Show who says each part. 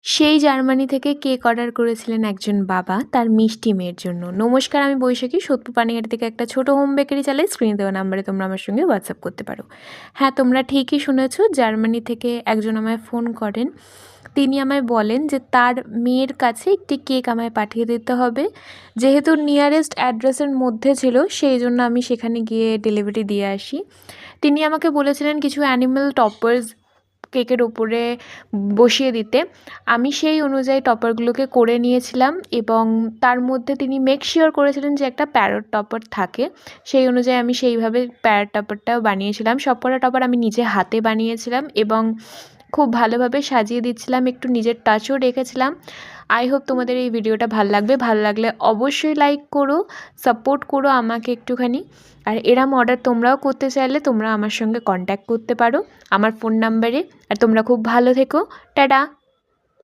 Speaker 1: সেই জার্মানি থেকে cake order করেছিলেন একজন বাবা তার মিষ্টি মেয়ের জন্য। নমস্কার, আমি বৈশাখী। সোদপুর পানিহাটি থেকে একটা ছোট হোম বেকারি চালাই। স্ক্রিনে দেওয়া নাম্বারে তোমরা আমার সঙ্গে হোয়াটসঅ্যাপ করতে পারো। হ্যাঁ, তোমরা ঠিকই শুনেছ, জার্মানি থেকে একজন আমায় ফোন করেন। তিনি আমায় বলেন যে তার মেয়ের কাছে একটি কেক আমায় পাঠিয়ে দিতে হবে। যেহেতু নিয়ারেস্ট অ্যাড্রেসের মধ্যে ছিল, সেই জন্য আমি সেখানে গিয়ে ডেলিভারি দিয়ে আসি। তিনি আমাকে বলেছিলেন কিছু অ্যানিমাল টপার্স কেকের ওপরে বসিয়ে দিতে। আমি সেই অনুযায়ী টপারগুলোকে করে নিয়েছিলাম এবং তার মধ্যে তিনি মেক শিওর করেছিলেন যে একটা প্যারট টপার থাকে। সেই অনুযায়ী আমি সেইভাবে প্যারট টপারটাও বানিয়েছিলাম। সবকটা টপার আমি নিজে হাতে বানিয়েছিলাম এবং খুব ভালোভাবে সাজিয়ে দিচ্ছিলাম, একটু নিজের টাচও রেখেছিলাম। আই হোপ তোমাদের এই ভিডিওটা ভাল লাগবে। ভাল লাগলে অবশ্যই লাইক করো, সাপোর্ট করো আমাকে একটুখানি। আর এরম অর্ডার তোমরাও করতে চাইলে তোমরা আমার সঙ্গে কন্ট্যাক্ট করতে পারো আমার ফোন নাম্বারে। আর তোমরা খুব ভালো থেকো। টাটা।